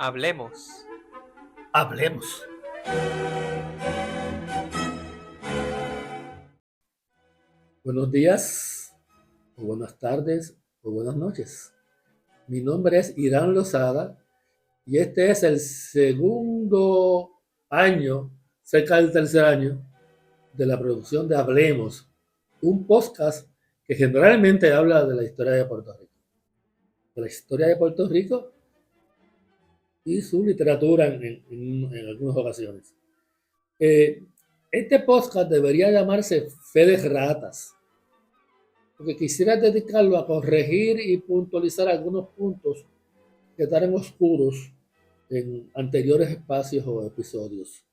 Hablemos. Hablemos. Buenos días, o buenas tardes, o buenas noches. Mi nombre es Irán Lozada y este es el segundo año, cerca del tercer año, de la producción de Hablemos, un podcast que generalmente habla de la historia de Puerto Rico. De la historia de Puerto Rico y su literatura en algunas ocasiones. Este podcast debería llamarse Fe de Ratas, porque quisiera dedicarlo a corregir y puntualizar algunos puntos que estarán oscuros en anteriores espacios o episodios.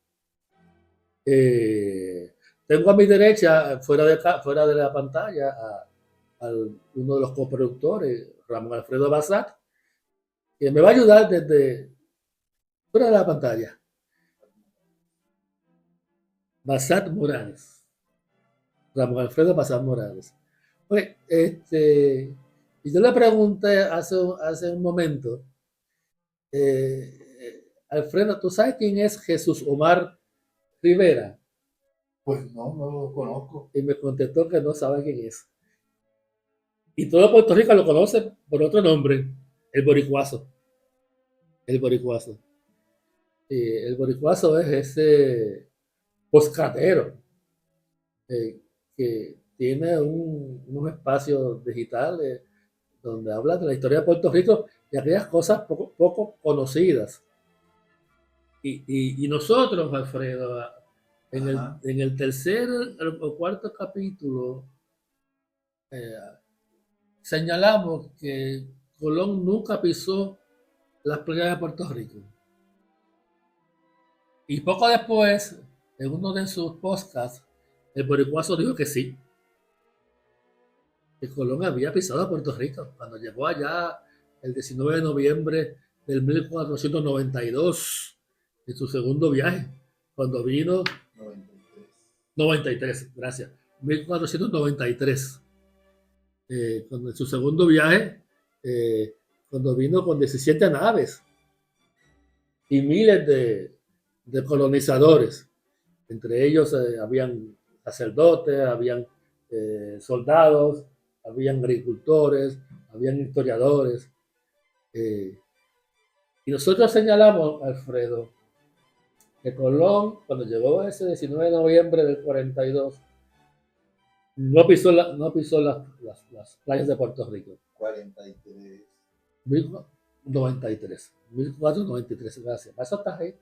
Tengo a mi derecha, fuera de la pantalla, a uno de los coproductores, Ramón Alfredo Bazat, que me va a ayudar desde fuera de la pantalla. Bazat Morales. Ramón Alfredo Bazat Morales. Pues, y yo le pregunté hace un momento, Alfredo, ¿tú sabes quién es Jesús Omar Rivera? Pues no lo conozco. Y me contestó que no sabe quién es. Y todo Puerto Rico lo conoce por otro nombre, el Boricuazo. El Boricuazo. El Boricuazo es ese postcatero que tiene unos espacios digitales donde habla de la historia de Puerto Rico y aquellas cosas poco conocidas. Y nosotros, Alfredo, en el tercer o cuarto capítulo, señalamos que Colón nunca pisó las playas de Puerto Rico. Y poco después, en uno de sus podcasts, el boricuazo dijo que sí, que Colón había pisado a Puerto Rico cuando llegó allá el 19 de noviembre del 1492, en su segundo viaje, cuando vino 93, gracias, 1493. Cuando en su segundo viaje, cuando vino con 17 naves y miles de colonizadores. Entre ellos habían sacerdotes, habían soldados, habían agricultores, habían historiadores. Y nosotros señalamos, Alfredo, que Colón, cuando llegó ese 19 de noviembre del 42, no pisó las playas de Puerto Rico. 43. 1093. 1493, gracias. Para eso estás ahí,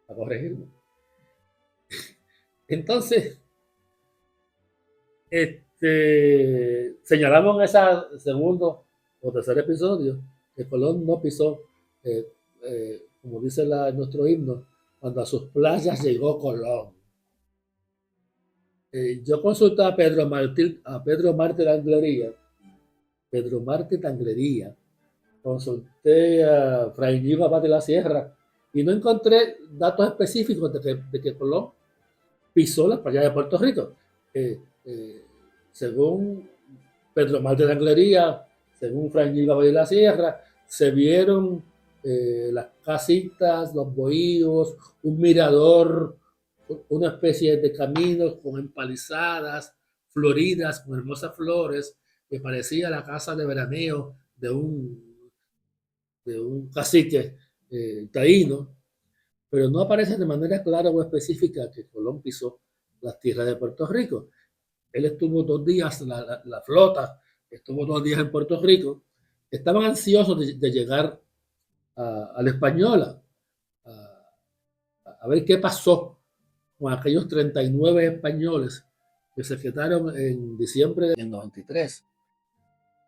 para corregirme. Entonces, señalamos en ese segundo o tercer episodio que Colón no pisó, como dice nuestro himno, cuando a sus playas llegó Colón. Yo consulté a Pedro Mártir Anglería, consulté a Fray Ñigo Abad de la Sierra y no encontré datos específicos de que Colón pisó las playas de Puerto Rico. Según Pedro Mártir de Anglería, según Fray Ñigo Abad de la Sierra, se vieron las casitas, los bohíos, un mirador, una especie de caminos con empalizadas, floridas, con hermosas flores, que parecía la casa de veraneo de un cacique taíno, pero no aparece de manera clara o específica que Colón pisó las tierras de Puerto Rico. Él estuvo 2 días, la flota estuvo 2 días en Puerto Rico. Estaban ansiosos de llegar a la Española, a ver qué pasó con aquellos 39 españoles que se quedaron en diciembre del 93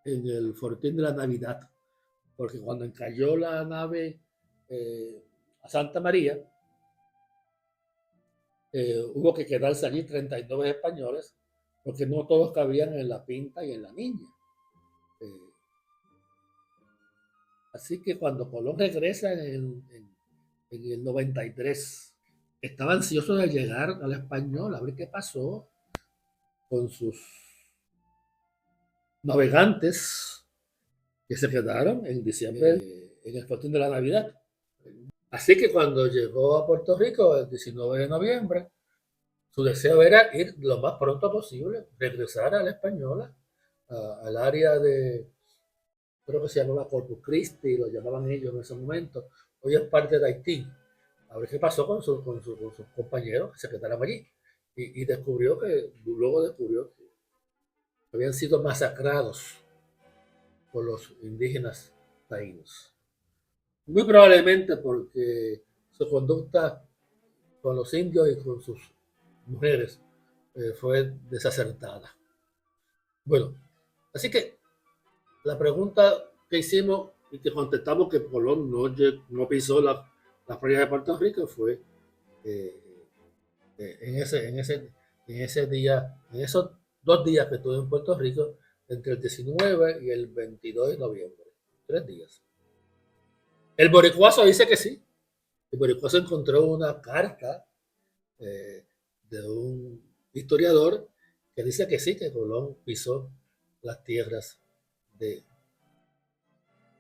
en el Fortín de la Navidad. Porque cuando encalló la nave a Santa María, hubo que quedarse allí 39 españoles, porque no todos cabían en la Pinta y en la Niña. Así que cuando Colón regresa en el 93, estaba ansioso de llegar a la Española, a ver qué pasó con sus navegantes que se quedaron en diciembre en el festín de la Navidad. Así que cuando llegó a Puerto Rico el 19 de noviembre, su deseo era ir lo más pronto posible, regresar a la Española, al área de, creo que se llamaba Corpus Christi, lo llamaban ellos en ese momento. Hoy es parte de Haití. A ver qué pasó con sus compañeros que se quedaron allí. Y luego descubrió que habían sido masacrados por los indígenas taínos. Muy probablemente porque su conducta con los indios y con sus mujeres fue desacertada. Bueno, así que la pregunta que hicimos y que contestamos que Colón no pisó la playa de Puerto Rico fue eh, en ese día, en esos 2 días que estuve en Puerto Rico, entre el 19 y el 22 de noviembre. 3 días. El boricuazo dice que sí. El boricuazo encontró una carta eh, de un historiador que dice que sí, que Colón pisó las tierras de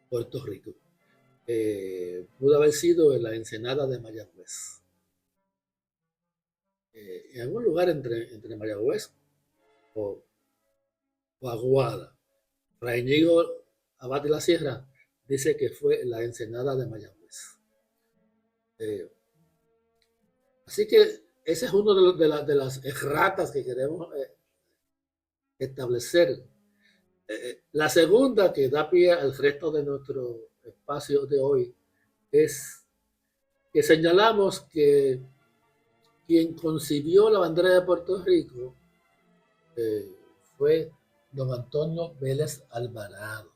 Puerto Rico. Pudo haber sido en la ensenada de Mayagüez. En algún lugar entre Mayagüez o, o Aguada. Fray Ñigo Abad de la Sierra dice que fue en la ensenada de Mayagüez. Así que ese es uno de las erratas que queremos establecer. La segunda que da pie al resto de nuestro espacio de hoy es que señalamos que quien concibió la bandera de Puerto Rico eh, fue don Antonio Vélez Alvarado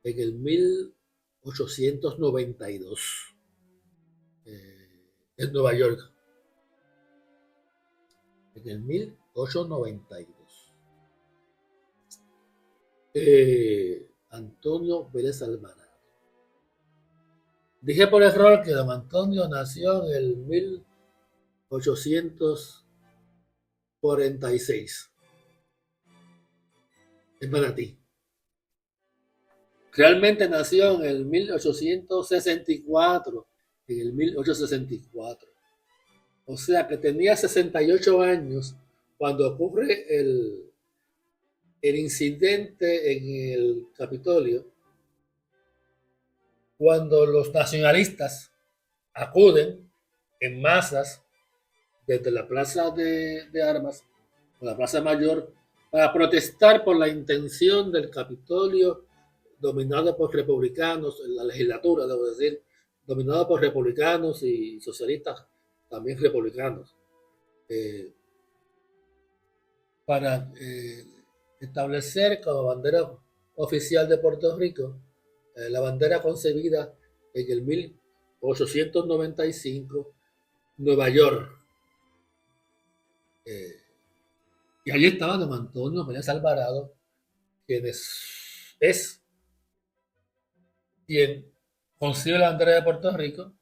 en el 1892 en Nueva York. En el 1892. Antonio Vélez Alvarado. Dije por error que don Antonio nació en el 1846 en Manatí. Realmente nació en el 1864, en el 1864. O sea que tenía 68 años cuando ocurre el incidente en el Capitolio, cuando los nacionalistas acuden en masas desde la Plaza de Armas, o la Plaza Mayor, para protestar por la intención del Capitolio dominado por republicanos, en la legislatura, debo decir, dominado por republicanos y socialistas, también republicanos, eh, para establecer como bandera oficial de Puerto Rico la bandera concebida en el 1895, Nueva York. Y allí estaba don Antonio Vélez Alvarado, quien es quien concibe la bandera de Puerto Rico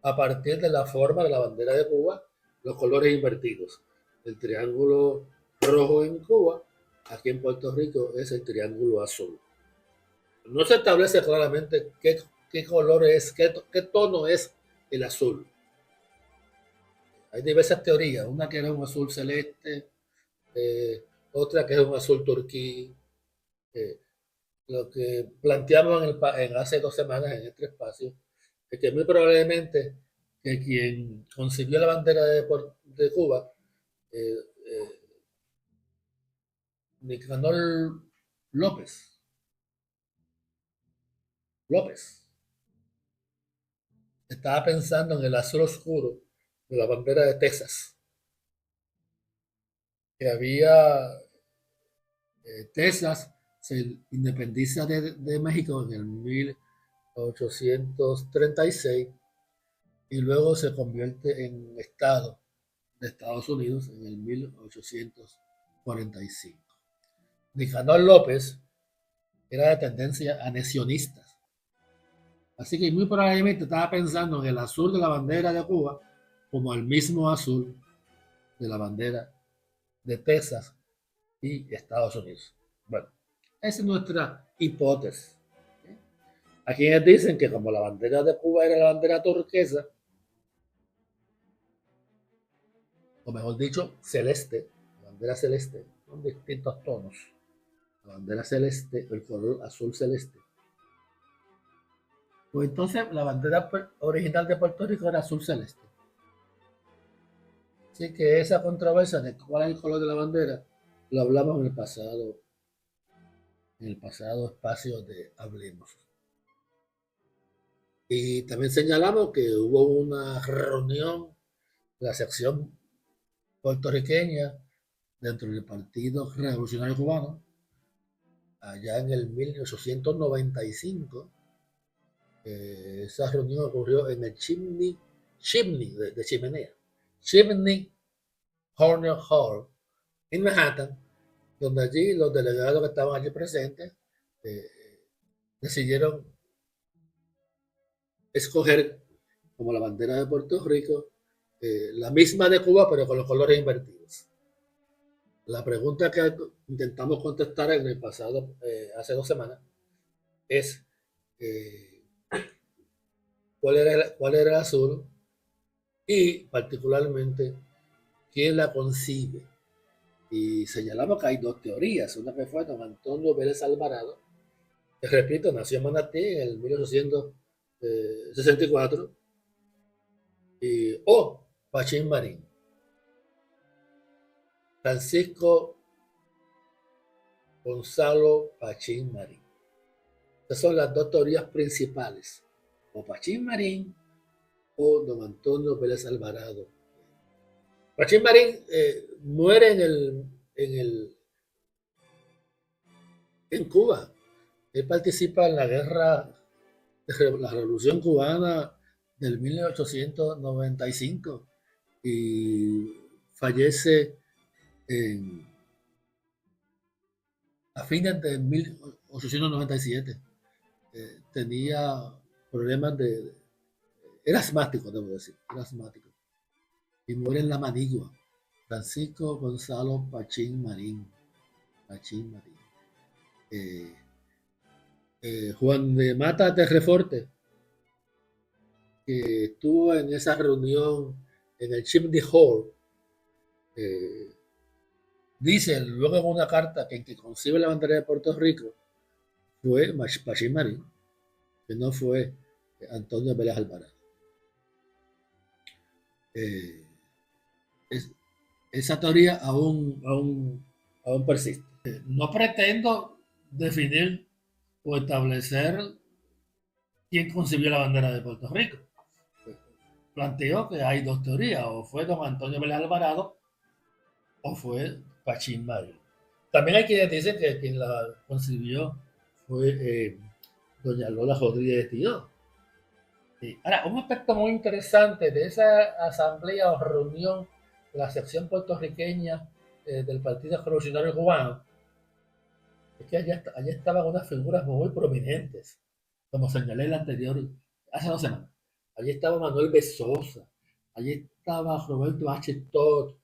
a partir de la forma de la bandera de Cuba, los colores invertidos. El triángulo rojo en Cuba, aquí en Puerto Rico es el triángulo azul. No se establece claramente qué color es, qué tono es el azul. Hay diversas teorías, una que era un azul celeste, otra que es un azul turquí. Lo que planteamos en hace 2 semanas en este espacio es que muy probablemente que quien concibió la bandera de Cuba, eh, eh, Nicanor López, López, estaba pensando en el azul oscuro de la bandera de Texas, que había Texas se independiza de México en el 1836 y luego se convierte en estado de Estados Unidos en el 1845. Nicanor López era de tendencia anexionista, así que muy probablemente estaba pensando en el azul de la bandera de Cuba como el mismo azul de la bandera de Texas y Estados Unidos. Bueno, esa es nuestra hipótesis. Hay quienes dicen que como la bandera de Cuba era la bandera turquesa, o mejor dicho, celeste, la bandera celeste, con distintos tonos. La bandera celeste, el color azul celeste. Pues entonces la bandera original de Puerto Rico era azul celeste. Así que esa controversia de cuál es el color de la bandera, lo hablamos en el pasado espacio de Hablemos. Y también señalamos que hubo una reunión de la sección puertorriqueña dentro del Partido Revolucionario Cubano, allá en el 1895. Esa reunión ocurrió en el Chimney de chimenea, Chimney Corner Hall, en Manhattan, donde allí los delegados que estaban allí presentes eh, decidieron escoger como la bandera de Puerto Rico la misma de Cuba, pero con los colores invertidos. La pregunta que intentamos contestar en el pasado, hace 2 semanas, es cuál era el azul y particularmente quién la concibe. Y señalamos que hay dos teorías, una que fue don Antonio Vélez Alvarado, que repito, nació en Manatí en el 1864, o Pachín Marín. Francisco Gonzalo Pachín Marín. Esas son las dos teorías principales, o Pachín Marín o don Antonio Vélez Alvarado. Pachín Marín muere en Cuba. Él participa en la guerra de la Revolución Cubana del 1895 y fallece a fines de 1897. Tenía problemas era asmático, debo decir, era asmático. Y muere en la Manigua. Francisco Gonzalo Pachín Marín. Pachín Marín. Juan de Mata Terreforte, que estuvo en esa reunión en el Chimney Hall, dice luego en una carta que el que concibe la bandera de Puerto Rico fue Pachín Marín, que no fue Antonio Vélez Alvarado. Esa teoría aún persiste. No pretendo definir o establecer quién concibió la bandera de Puerto Rico. Planteó que hay dos teorías, o fue don Antonio Vélez Alvarado o fue Pachín Marín. También hay quienes dicen que quien la concibió fue doña Lola Rodríguez Tío. Sí. Ahora, un aspecto muy interesante de esa asamblea o reunión de la sección puertorriqueña del Partido Revolucionario Cubano es que allá estaban unas figuras muy prominentes, como señalé en la anterior, hace 2 semanas. Allí estaba Manuel Besosa, allí estaba Roberto H. Todd,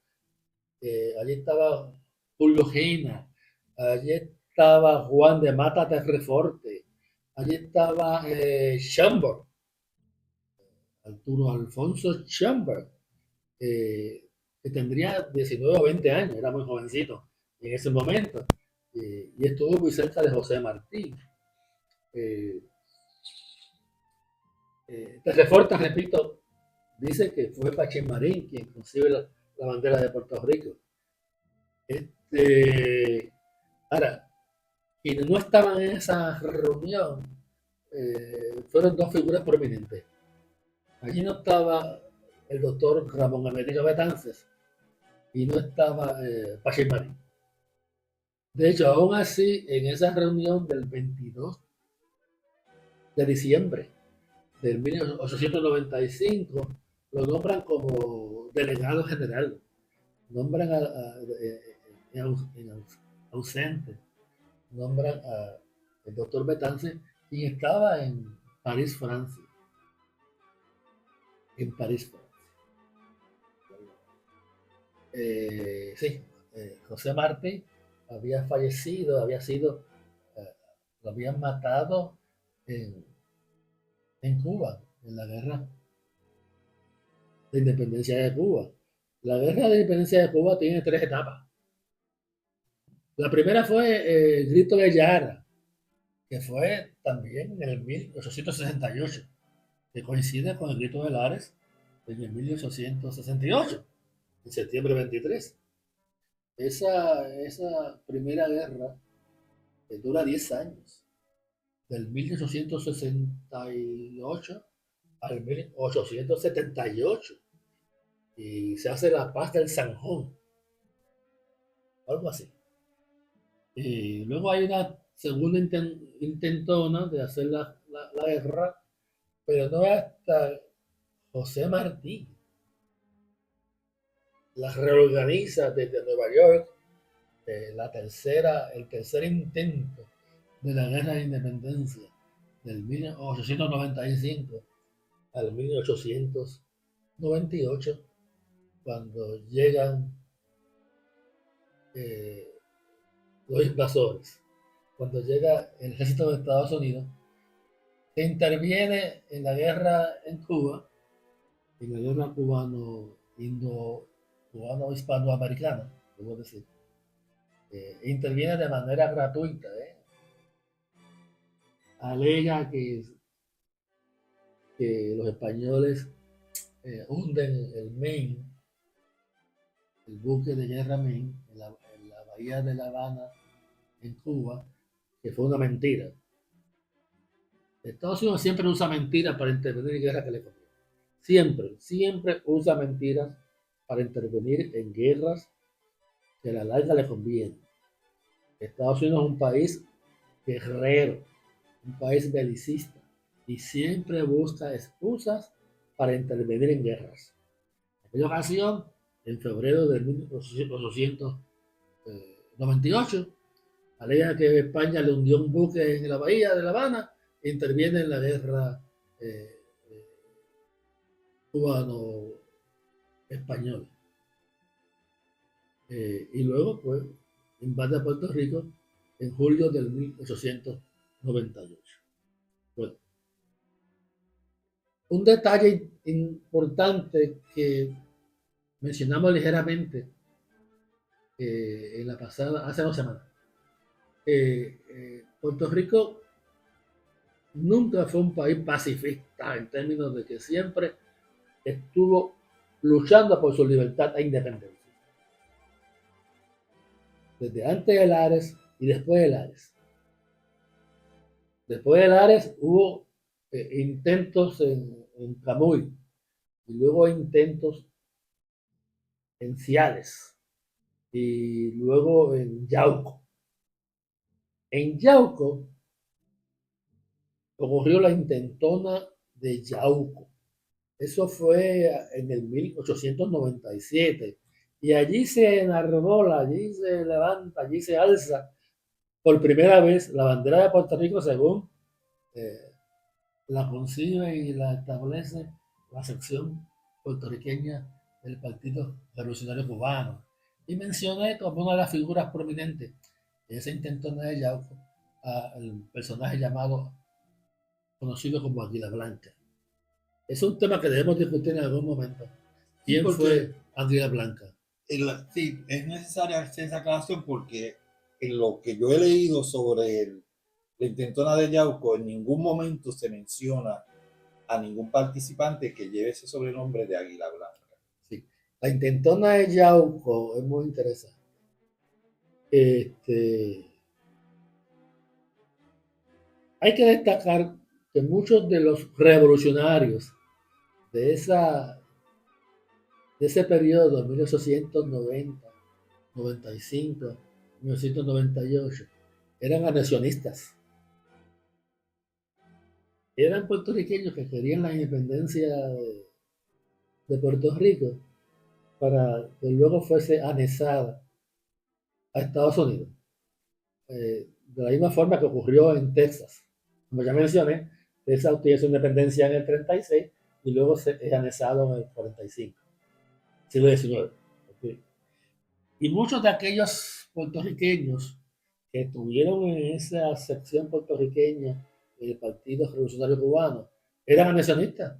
allí estaba Julio Gena, allí estaba Juan de Mata Terreforte, allí estaba Chambord, Arturo Alfonso Chambord, que tendría 19 o 20 años, era muy jovencito en ese momento, y estuvo muy cerca de José Martí. Terreforte, repito, dice que fue Pachín Marín quien concibe la bandera de Puerto Rico. Ahora, quienes no estaban en esa reunión fueron dos figuras prominentes. Allí no estaba el doctor Ramón Americo Betances y no estaba Pachín Marín. De hecho, aún así, en esa reunión del 22 de diciembre del 1895, lo nombran como delegado general, nombran en ausente, nombran al doctor Betances, quien estaba en París, Francia. En París, Francia. Sí, José Martí había fallecido, lo habían matado en en Cuba, en la guerra de independencia de Cuba. La guerra de independencia de Cuba tiene tres etapas. La primera fue el grito de Yara, que fue también en el 1868, que coincide con el grito de Lares en el 1868, en septiembre 23. Esa primera guerra dura 10 años, del 1868 al 1878, y se hace la paz del Sanjón, algo así. Y luego hay una segunda intentona de hacer la guerra, pero no hasta José Martí la reorganiza desde Nueva York, el tercer intento de la guerra de independencia del 1895 al 1898, cuando llegan eh, los invasores, cuando llega el ejército de Estados Unidos, que interviene en la guerra en Cuba, en la guerra cubano-hispanoamericana, debo decir. Interviene de manera gratuita. Alega que los españoles hunden el Maine, el buque de guerra Maine, en la bahía de La Habana, en Cuba, que fue una mentira. Estados Unidos siempre usa mentiras para intervenir en guerras que le conviene. Siempre usa mentiras para intervenir en guerras que a la larga le conviene. Estados Unidos es un país guerrero, un país belicista, y siempre busca excusas para intervenir en guerras. En aquella ocasión, en febrero de 1898, alega que España le hundió un buque en la bahía de La Habana e interviene en la guerra eh, cubano-española. Y luego, pues, invade a Puerto Rico en julio del 1898. Bueno, un detalle importante que mencionamos ligeramente en la pasada, hace 2 semanas. Puerto Rico nunca fue un país pacifista en términos de que siempre estuvo luchando por su libertad e independencia. Desde antes de Lares y después de Lares. Después de Lares hubo intentos en Camuy y luego intentos en Ciales y luego en Yauco. En Yauco ocurrió la intentona de Yauco. Eso fue en el 1897. Y allí se enarbola, allí se levanta, allí se alza por primera vez la bandera de Puerto Rico según la concibe y la establece la sección puertorriqueña del Partido Revolucionario Cubano. Y mencioné como una de las figuras prominentes de ese intentona de Yauco al personaje llamado, conocido como Águila Blanca. Es un tema que debemos discutir en algún momento. ¿Quién fue Águila Blanca? Sí, es necesaria hacer esa aclaración porque en lo que yo he leído sobre la intentona de Yauco, en ningún momento se menciona a ningún participante que lleve ese sobrenombre de Águila Blanca. Sí. La intentona de Yauco es muy interesante. Hay que destacar que muchos de los revolucionarios de, de ese periodo, 1890, 95, 1998, eran anexionistas. Eran puertorriqueños que querían la independencia de Puerto Rico para que luego fuese anexada a Estados Unidos. De la misma forma que ocurrió en Texas. Como ya mencioné, Texas obtiene su independencia en el 36 y luego es anexado en el 45, siglo XIX. Okay. Y muchos de aquellos puertorriqueños que estuvieron en esa sección puertorriqueña del Partido Revolucionario Cubano eran anexionistas.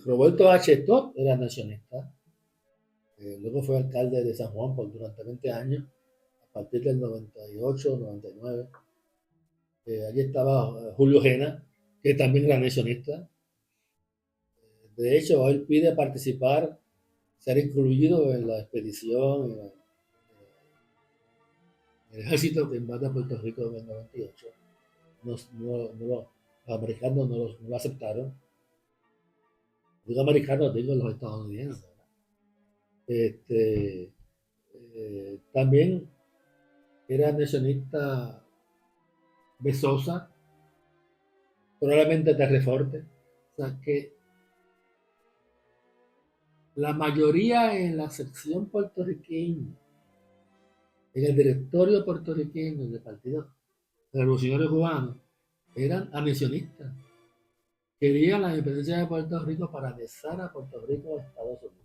Roberto H. Todd era anexionista. Luego fue alcalde de San Juan durante 20 años, a partir del 98, 99. Allí estaba Julio Gena, que también era anexionista. De hecho, él pide participar, ser incluido en la expedición, en el ejército que invade Puerto Rico en el 98. Los americanos no lo aceptaron. Digo americanos, digo los estadounidenses. También era anexionista Besosa, probablemente Terreforte. O sea que la mayoría en la sección puertorriqueña, en el directorio puertorriqueño del Partido Revolucionario Cubano, eran anexionistas. Querían la independencia de Puerto Rico para anexar a Puerto Rico a Estados Unidos.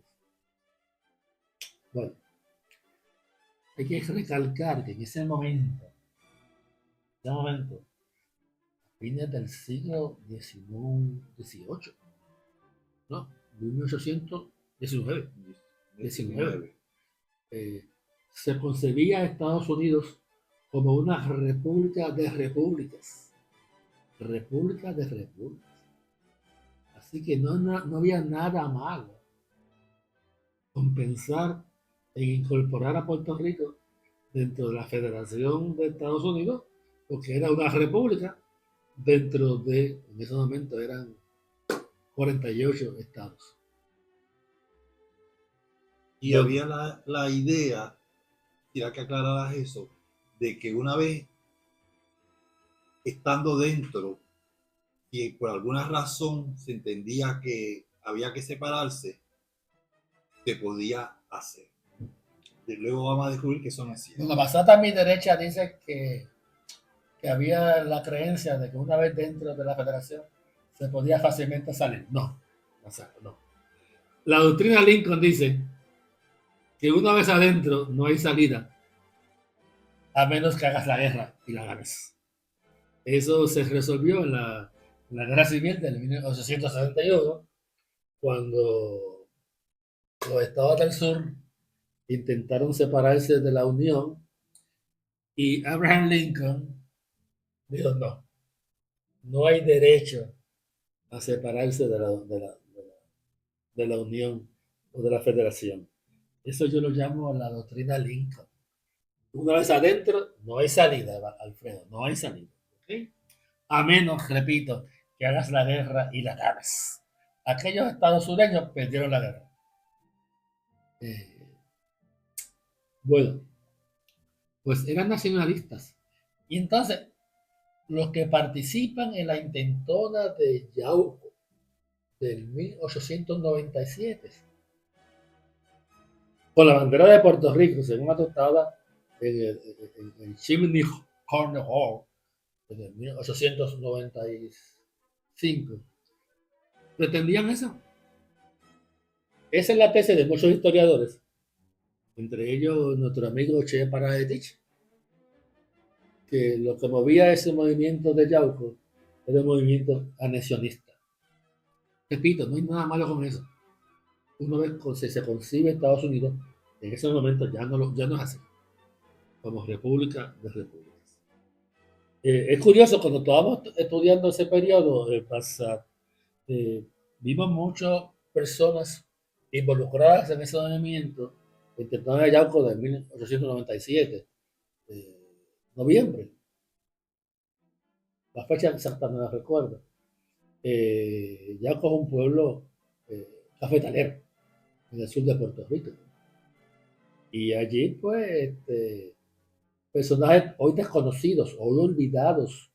Bueno, hay que recalcar que en ese momento, fines del siglo XVIII, ¿no? 1819, se concebía a Estados Unidos como una república de repúblicas. República de repúblicas. Así que no había nada malo con pensar en incorporar a Puerto Rico dentro de la Federación de Estados Unidos, porque era una república dentro de, en ese momento eran 48 estados. Y bueno, había la idea, quisiera que aclararas eso, de que una vez estando dentro, y por alguna razón se entendía que había que separarse, se podía hacer. Y luego vamos a descubrir que eso no es cierto. La pasada a mi derecha dice que había la creencia de que una vez dentro de la federación se podía fácilmente salir. No. La doctrina Lincoln dice que una vez adentro no hay salida, a menos que hagas la guerra y la ganes. Eso se resolvió en la Guerra Civil de 1861, cuando los estados del sur intentaron separarse de la Unión y Abraham Lincoln dijo no hay derecho a separarse de la Unión o de la Federación. Eso yo lo llamo la doctrina Lincoln. Una vez adentro, no hay salida, Alfredo, no hay salida. ¿Okay? A menos, repito, que hagas la guerra y la ganas. Aquellos estados sureños perdieron la guerra. Bueno, pues eran nacionalistas. Y entonces, los que participan en la intentona de Yauco del 1897, con la bandera de Puerto Rico, según adoptada en el Chimney Corner Hall en 1895, pretendían eso. Esa es la tesis de muchos historiadores, entre ellos nuestro amigo Che Paraetich, que lo que movía ese movimiento de Yauco era un movimiento anexionista. Repito, no hay nada malo con eso. Una vez se concibe Estados Unidos, en ese momento ya no es así, como república de repúblicas. Es curioso, cuando estábamos estudiando ese periodo, vimos muchas personas involucradas en ese movimiento, intentando de Yauco de 1897, noviembre. La fecha exacta no la recuerdo. Yauco es un pueblo cafetalero en el sur de Puerto Rico. Y allí, pues, personajes hoy desconocidos, hoy olvidados,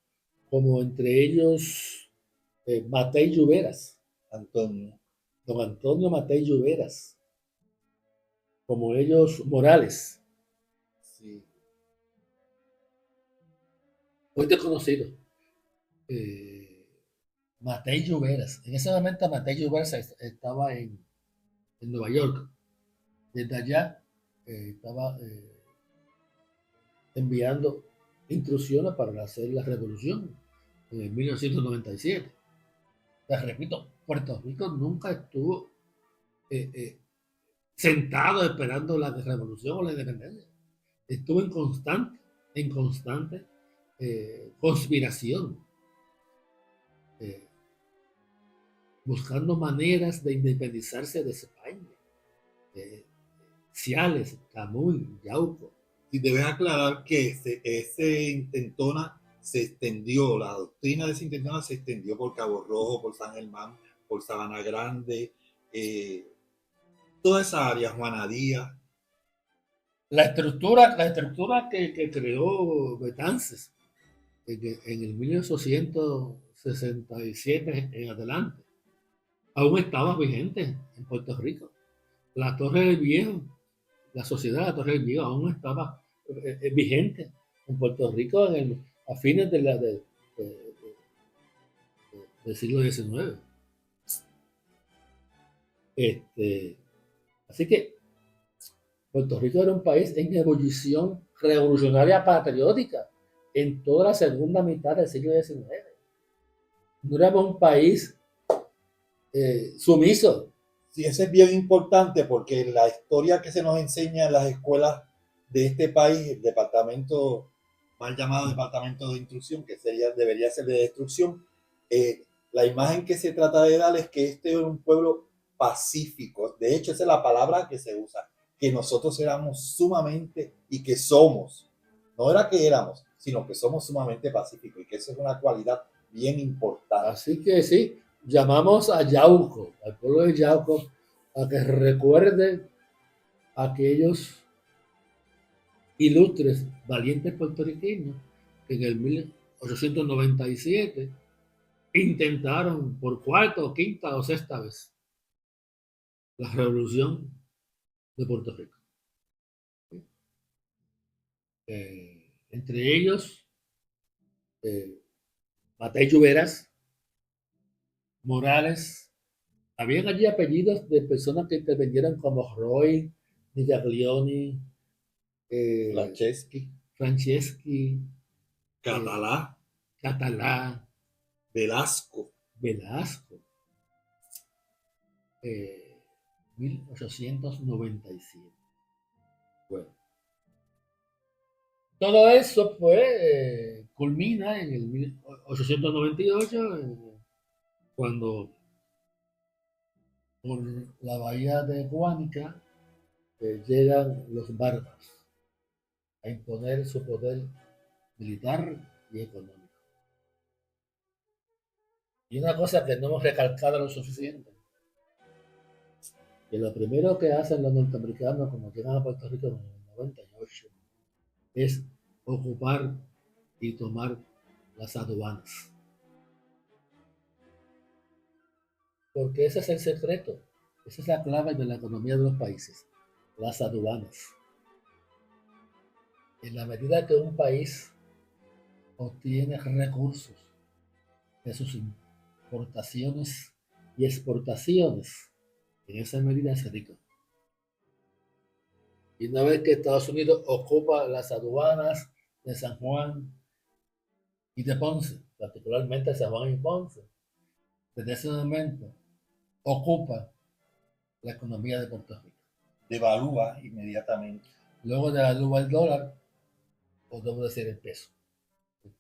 como entre ellos Matei Lluveras, don Antonio Matei Lluveras, como ellos Morales, sí. Hoy desconocidos. Matei Lluveras, en ese momento Matei Lluveras estaba en Nueva York. Desde allá estaba enviando instrucciones para hacer la revolución en el 1997. Te repito, Puerto Rico nunca estuvo sentado esperando la revolución o la independencia. Estuvo en constante conspiración, eh, buscando maneras de independizarse de España. Ciales, Camuy, Yauco. Y debes aclarar que ese intentona se extendió, la doctrina de ese intentona se extendió por Cabo Rojo, por San Germán, por Sabana Grande, toda esa área, Juana Díaz. La estructura que creó Betances en el 1867 en adelante, aún estaba vigente en Puerto Rico. La Torre del Viejo, la sociedad de la Torre del Viejo aún estaba vigente en Puerto Rico a fines del siglo XIX. Así que Puerto Rico era un país en ebullición revolucionaria patriótica en toda la segunda mitad del siglo XIX. No éramos un país sumiso. Sí, eso es bien importante porque la historia que se nos enseña en las escuelas de este país, el departamento, mal llamado departamento de instrucción, que debería ser de destrucción, la imagen que se trata de dar es que este es un pueblo pacífico. De hecho, esa es la palabra que se usa, que nosotros éramos sumamente y que somos, no era que éramos, sino que somos sumamente pacíficos y que eso es una cualidad bien importante. Así que sí, llamamos a Yauco, al pueblo de Yauco, a que recuerde a aquellos ilustres, valientes puertorriqueños que en el 1897 intentaron por cuarta o quinta o sexta vez la revolución de Puerto Rico. Entre ellos, Matei Lluveras, Morales. Habían allí apellidos de personas que intervinieron como Roy, Nigaglioni, Franceschi, Catalá, Velasco. 1897. Bueno, todo eso pues culmina en el 1898, cuando por la bahía de Guánica llegan los bárbaros a imponer su poder militar y económico. Y una cosa que no hemos recalcado lo suficiente, que lo primero que hacen los norteamericanos cuando llegan a Puerto Rico en el 98 es ocupar y tomar las aduanas. Porque ese es el secreto, esa es la clave de la economía de los países, las aduanas. En la medida que un país obtiene recursos de sus importaciones y exportaciones, en esa medida es rico. Y una vez que Estados Unidos ocupa las aduanas de San Juan y de Ponce, particularmente San Juan y Ponce, desde ese momento ocupa la economía de Puerto Rico. Devalúa inmediatamente. Luego devalúa el dólar, o debo decir el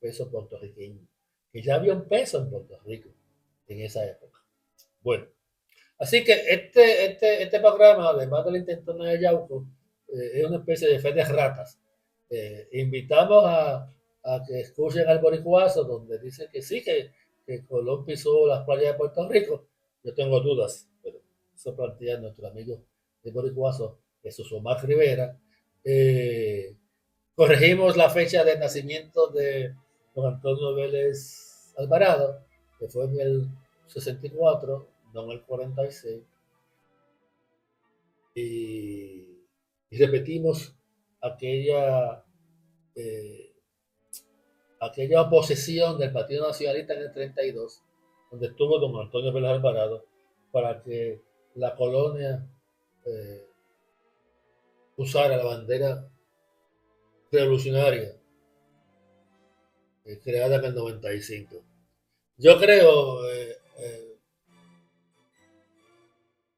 peso puertorriqueño, que ya había un peso en Puerto Rico en esa época. Bueno, así que este programa, además del intentona de Yauco, es una especie de fe de ratas. Invitamos a que escuchen al boricuazo, donde dice que sí, que Colón pisó las playas de Puerto Rico. Yo tengo dudas, pero eso plantea nuestro amigo de boricuazo, Jesús Omar Rivera. Corregimos la fecha de nacimiento de don Antonio Vélez Alvarado, que fue en el 64, no en el 46. Y repetimos aquella, aquella oposición del Partido Nacionalista en el 32, donde estuvo don Antonio Vélez Alvarado, para que la colonia usara la bandera revolucionaria creada en el 95. Yo creo,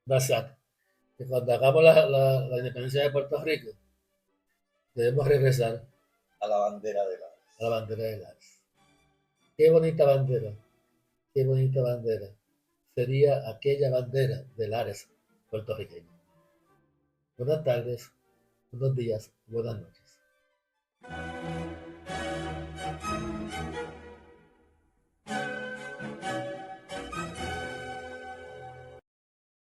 Basat, que cuando hagamos la independencia de Puerto Rico, debemos regresar a la bandera de la... a la bandera de Lares. Qué bonita bandera, qué bonita bandera. Sería aquella bandera de Lares puertorriqueño. Buenas tardes, buenos días, buenas noches.